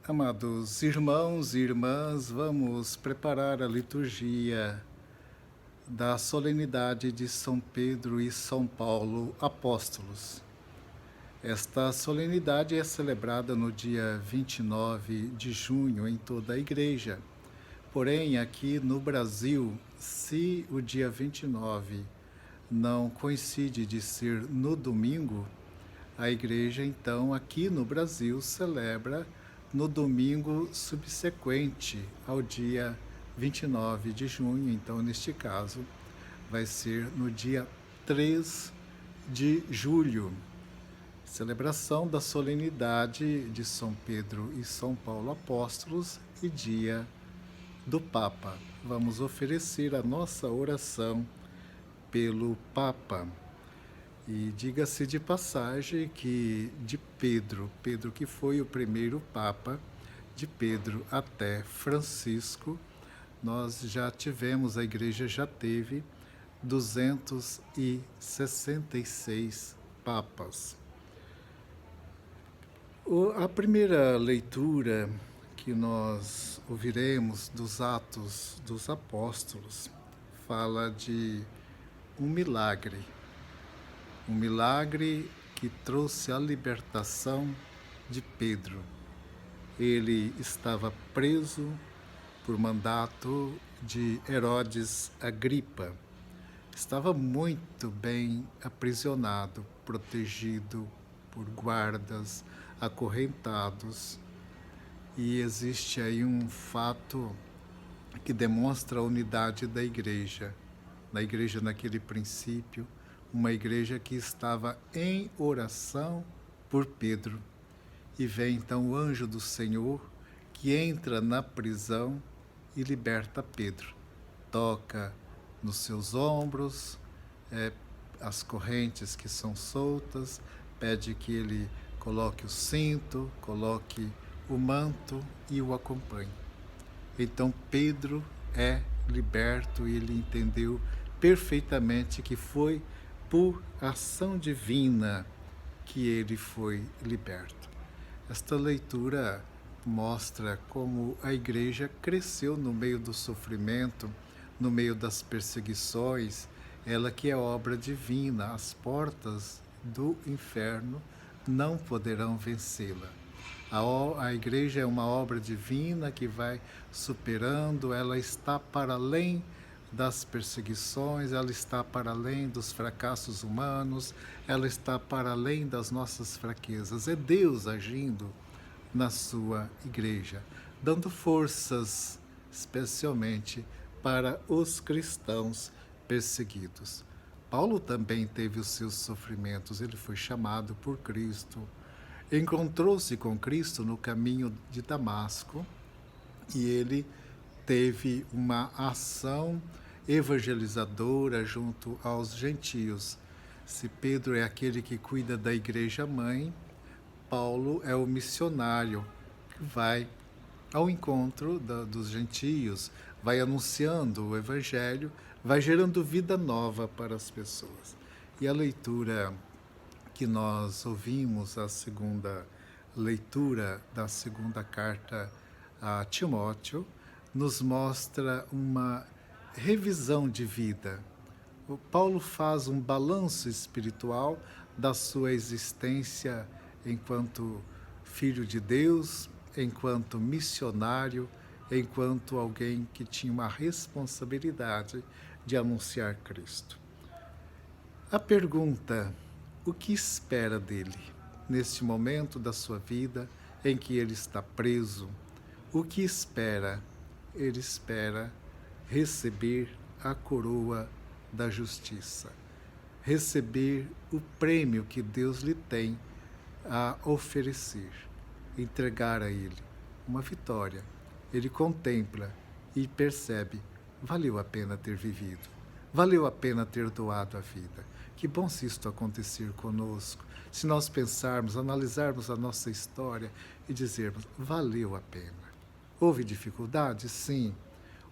Amados irmãos e irmãs, vamos preparar a liturgia da solenidade de São Pedro e São Paulo, apóstolos. Esta solenidade é celebrada no dia 29 de junho em toda a Igreja. Porém, aqui no Brasil, se o dia 29 não coincide de ser no domingo, a Igreja, então, aqui no Brasil, celebra no domingo subsequente ao dia 29 de junho. Então, neste caso, vai ser no dia 3 de julho, celebração da solenidade de São Pedro e São Paulo apóstolos e dia do Papa. Vamos oferecer a nossa oração pelo Papa. E diga-se de passagem que de Pedro que foi o primeiro Papa, de Pedro até Francisco, nós já tivemos, a Igreja já teve 266 Papas. A primeira leitura que nós ouviremos dos Atos dos Apóstolos fala de um milagre que trouxe a libertação de Pedro. Ele estava preso por mandato de Herodes Agripa. Estava muito bem aprisionado, protegido por guardas, acorrentados. E existe aí um fato que demonstra a unidade da Igreja. Na Igreja, naquele princípio, uma igreja que estava em oração por Pedro. E vem então o anjo do Senhor que entra na prisão e liberta Pedro. Toca nos seus ombros, as correntes que são soltas, pede que ele coloque o cinto, coloque o manto e o acompanhe. Então Pedro é liberto e ele entendeu perfeitamente que foi por ação divina que ele foi liberto. Esta leitura mostra como a Igreja cresceu no meio do sofrimento, no meio das perseguições, ela que é obra divina, as portas do inferno não poderão vencê-la. A Igreja é uma obra divina que vai superando, ela está para além das perseguições, ela está para além dos fracassos humanos, ela está para além das nossas fraquezas. É Deus agindo na sua Igreja, dando forças especialmente para os cristãos perseguidos. Paulo também teve os seus sofrimentos, ele foi chamado por Cristo, encontrou-se com Cristo no caminho de Damasco e ele teve uma ação evangelizadora junto aos gentios. Se Pedro é aquele que cuida da igreja mãe, Paulo é o missionário que vai ao encontro dos gentios, vai anunciando o evangelho, vai gerando vida nova para as pessoas. E a leitura que nós ouvimos, a segunda leitura da segunda carta a Timóteo, nos mostra uma revisão de vida. O Paulo faz um balanço espiritual da sua existência enquanto filho de Deus, enquanto missionário, enquanto alguém que tinha uma responsabilidade de anunciar Cristo. A pergunta: o que espera dele neste momento da sua vida em que ele está preso? O que espera? Ele espera receber a coroa da justiça, receber o prêmio que Deus lhe tem a oferecer, entregar a ele uma vitória. Ele contempla e percebe: valeu a pena ter vivido, valeu a pena ter doado a vida. Que bom se isto acontecer conosco, se nós pensarmos, analisarmos a nossa história e dizermos: valeu a pena. Houve dificuldades? Sim.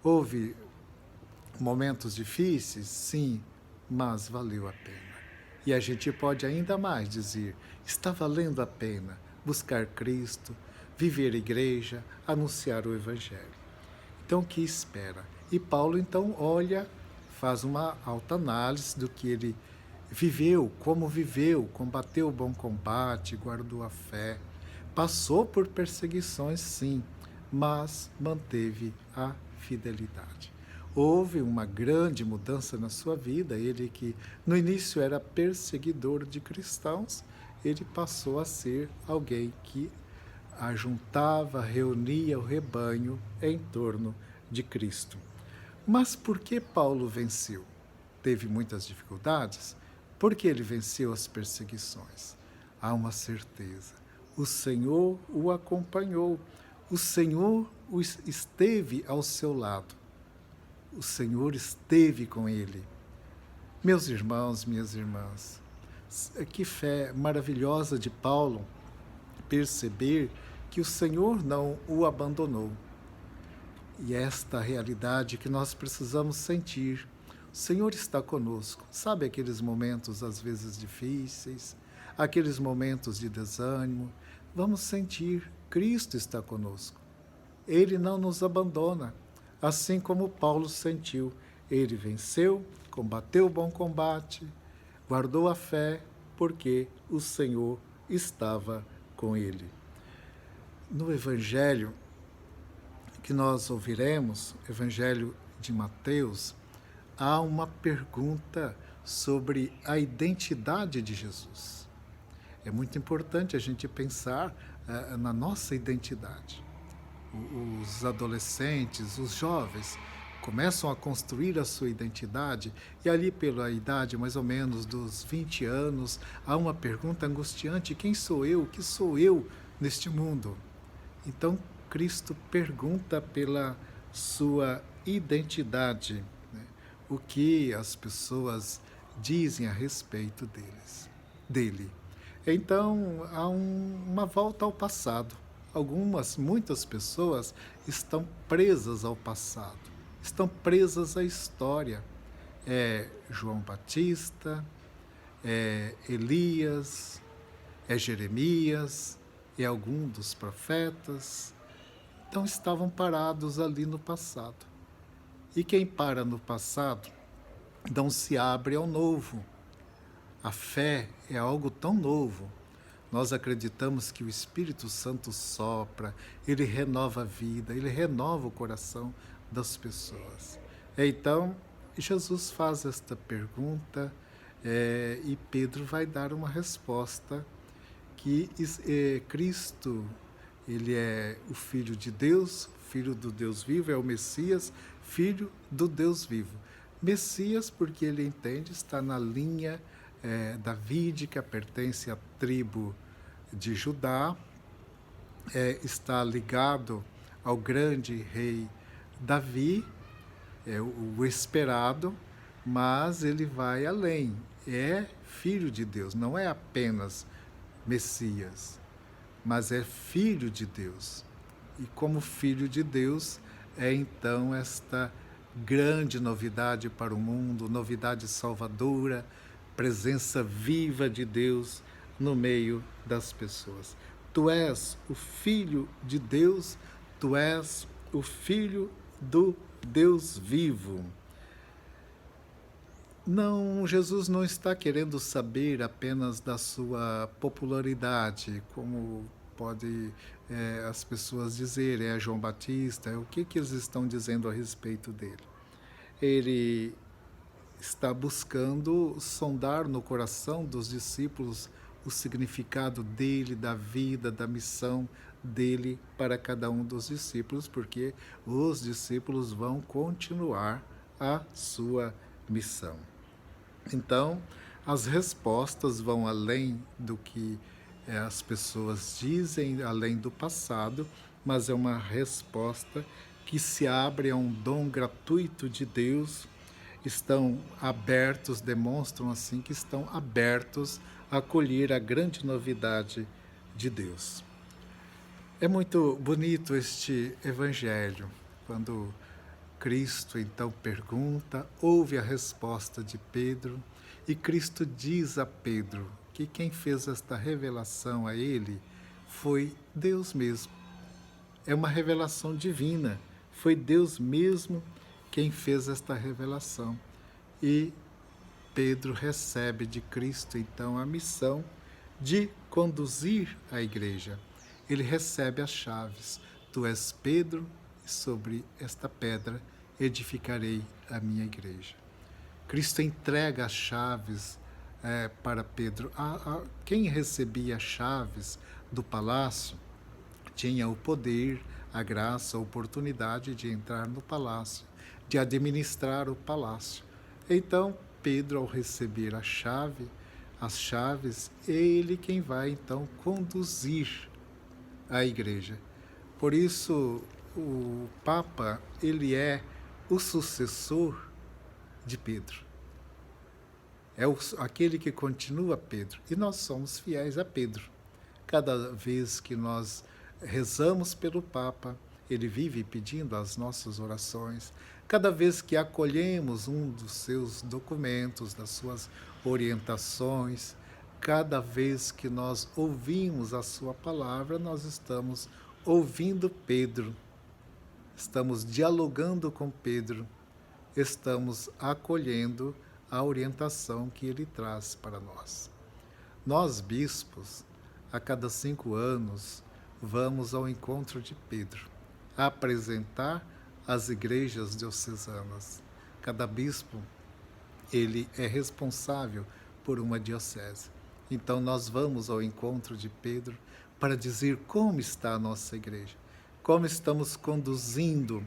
Houve momentos difíceis? Sim, mas valeu a pena. E a gente pode ainda mais dizer: está valendo a pena buscar Cristo, viver a igreja, anunciar o Evangelho. Então, o que espera? E Paulo, então, olha, faz uma alta análise do que ele viveu, combateu o bom combate, guardou a fé, passou por perseguições, sim, mas manteve a fidelidade. Houve uma grande mudança na sua vida. Ele que no início era perseguidor de cristãos, ele passou a ser alguém que ajuntava, reunia o rebanho em torno de Cristo. Mas por que Paulo venceu? Teve muitas dificuldades? Porque ele venceu as perseguições. Há uma certeza: o Senhor o acompanhou, o Senhor esteve ao seu lado, o Senhor esteve com ele. Meus irmãos, minhas irmãs, que fé maravilhosa de Paulo perceber que o Senhor não o abandonou. E esta realidade que nós precisamos sentir. O Senhor está conosco. Sabe aqueles momentos às vezes difíceis, aqueles momentos de desânimo? Vamos sentir, Cristo está conosco. Ele não nos abandona, assim como Paulo sentiu. Ele venceu, combateu o bom combate, guardou a fé, porque o Senhor estava com ele. No Evangelho que nós ouviremos, Evangelho de Mateus, há uma pergunta sobre a identidade de Jesus. É muito importante a gente pensar na nossa identidade. Os adolescentes, os jovens, começam a construir a sua identidade e ali pela idade mais ou menos dos 20 anos, há uma pergunta angustiante: quem sou eu? O que sou eu neste mundo? Então, Cristo pergunta pela sua identidade, né? O que as pessoas dizem a respeito dele. Então, há uma volta ao passado. Muitas pessoas estão presas ao passado, estão presas à história. É João Batista, é Elias, é Jeremias, é algum dos profetas. Então estavam parados ali no passado. E quem para no passado não se abre ao novo. A fé é algo tão novo. Nós acreditamos que o Espírito Santo sopra, ele renova a vida, ele renova o coração das pessoas. Então, Jesus faz esta pergunta e Pedro vai dar uma resposta que Cristo, ele é o Filho de Deus, Filho do Deus vivo, é o Messias, Filho do Deus vivo. Messias porque ele entende, está na linha davídica, pertence à tribo de Judá, está ligado ao grande rei Davi, o esperado, mas ele vai além, é filho de Deus, não é apenas Messias, mas é filho de Deus. E como filho de Deus, é então esta grande novidade para o mundo, novidade salvadora, presença viva de Deus no meio das pessoas. Tu és o Filho de Deus, tu és o Filho do Deus vivo. Não, Jesus não está querendo saber apenas da sua popularidade, como pode as pessoas dizerem, é João Batista, o que eles estão dizendo a respeito dele. Ele está buscando sondar no coração dos discípulos o significado dele, da vida, da missão dele para cada um dos discípulos, porque os discípulos vão continuar a sua missão. Então, as respostas vão além do que as pessoas dizem, além do passado, mas é uma resposta que se abre a um dom gratuito de Deus. Estão abertos, demonstram assim que estão abertos a acolher a grande novidade de Deus. É muito bonito este evangelho, quando Cristo então pergunta, ouve a resposta de Pedro, e Cristo diz a Pedro que quem fez esta revelação a ele foi Deus mesmo. é uma revelação divina. Foi Deus mesmo quem fez esta revelação. E Pedro recebe de Cristo, então, a missão de conduzir a igreja. Ele recebe as chaves. Tu és Pedro, e sobre esta pedra edificarei a minha igreja. Cristo entrega as chaves para Pedro. Quem recebia as chaves do palácio tinha o poder, a graça, a oportunidade de entrar no palácio, de administrar o palácio. Então, Pedro, ao receber as chaves, é ele quem vai, então, conduzir a igreja. Por isso, o Papa, ele é o sucessor de Pedro. É aquele que continua Pedro. E nós somos fiéis a Pedro. Cada vez que nós rezamos pelo Papa, ele vive pedindo as nossas orações. Cada vez que acolhemos um dos seus documentos, das suas orientações, cada vez que nós ouvimos a sua palavra, nós estamos ouvindo Pedro, estamos dialogando com Pedro, estamos acolhendo a orientação que ele traz para nós. Nós, bispos, a cada 5 anos, vamos ao encontro de Pedro, a apresentar as igrejas diocesanas. Cada bispo, ele é responsável por uma diocese. Então nós vamos ao encontro de Pedro para dizer como está a nossa igreja, como estamos conduzindo,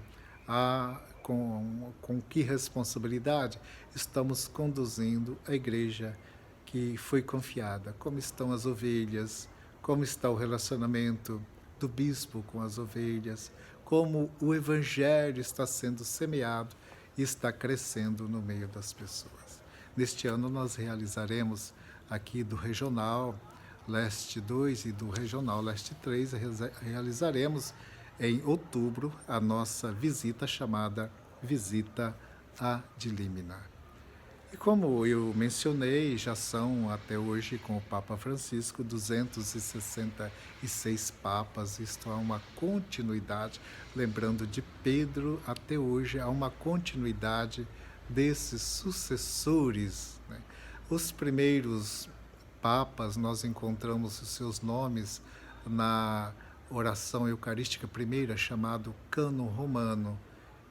com que responsabilidade estamos conduzindo a igreja que foi confiada, como estão as ovelhas, como está o relacionamento do bispo com as ovelhas, como o evangelho está sendo semeado e está crescendo no meio das pessoas. Neste ano nós realizaremos aqui do Regional Leste 2 e do Regional Leste 3, realizaremos em outubro a nossa visita chamada Visita a de Límina. E como eu mencionei, já são até hoje com o Papa Francisco 266 papas, isto há uma continuidade, lembrando de Pedro até hoje, há uma continuidade desses sucessores, né? Os primeiros papas, nós encontramos os seus nomes na oração eucarística primeira, chamado Cânon Romano,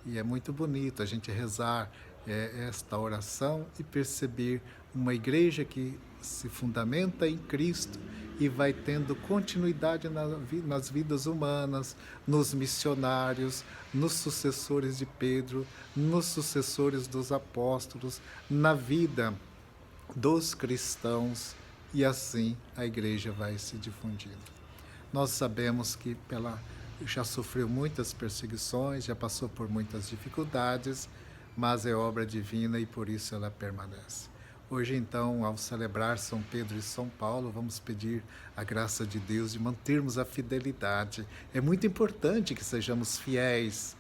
e é muito bonito a gente rezar esta oração e perceber uma igreja que se fundamenta em Cristo e vai tendo continuidade nas vidas humanas, nos missionários, nos sucessores de Pedro, nos sucessores dos apóstolos, na vida dos cristãos, e assim a igreja vai se difundindo. Nós sabemos que já sofreu muitas perseguições, já passou por muitas dificuldades, mas é obra divina e por isso ela permanece. Hoje, então, ao celebrar São Pedro e São Paulo, vamos pedir a graça de Deus de mantermos a fidelidade. É muito importante que sejamos fiéis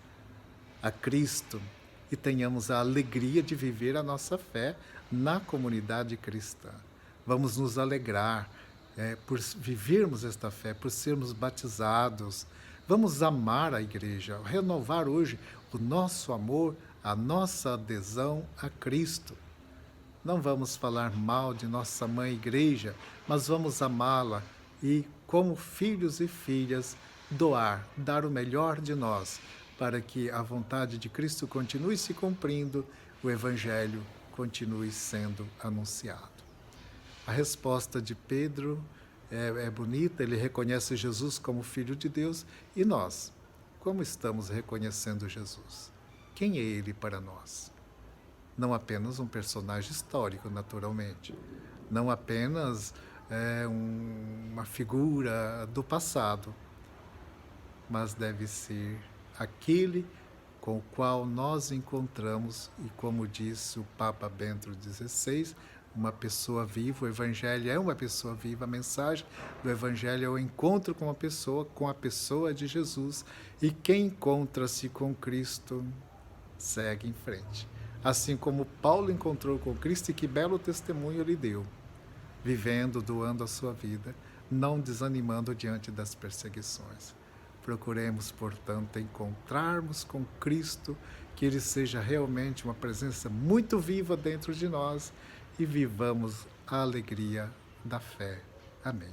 a Cristo e tenhamos a alegria de viver a nossa fé na comunidade cristã. Vamos nos alegrar por vivermos esta fé, por sermos batizados. Vamos amar a igreja, renovar hoje o nosso amor, a nossa adesão a Cristo. Não vamos falar mal de nossa mãe igreja, mas vamos amá-la e, como filhos e filhas, dar o melhor de nós, para que a vontade de Cristo continue se cumprindo, o Evangelho continue sendo anunciado. A resposta de Pedro é bonita, ele reconhece Jesus como Filho de Deus, e nós, como estamos reconhecendo Jesus? Quem é ele para nós? Não apenas um personagem histórico, naturalmente, não apenas uma figura do passado, mas deve ser aquele com o qual nós encontramos, e como disse o Papa Bento XVI, uma pessoa viva. O Evangelho é uma pessoa viva, a mensagem do Evangelho é o encontro com a pessoa de Jesus, e quem encontra-se com Cristo segue em frente. Assim como Paulo encontrou com Cristo, e que belo testemunho ele deu, vivendo, doando a sua vida, não desanimando diante das perseguições. Procuremos, portanto, encontrarmos com Cristo, que Ele seja realmente uma presença muito viva dentro de nós e vivamos a alegria da fé. Amém.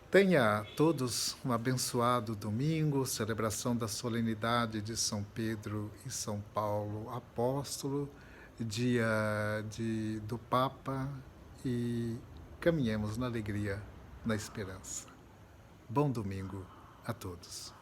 Tenha todos um abençoado domingo, celebração da solenidade de São Pedro e São Paulo apóstolo, dia do Papa, e caminhemos na alegria, na esperança. Bom domingo a todos.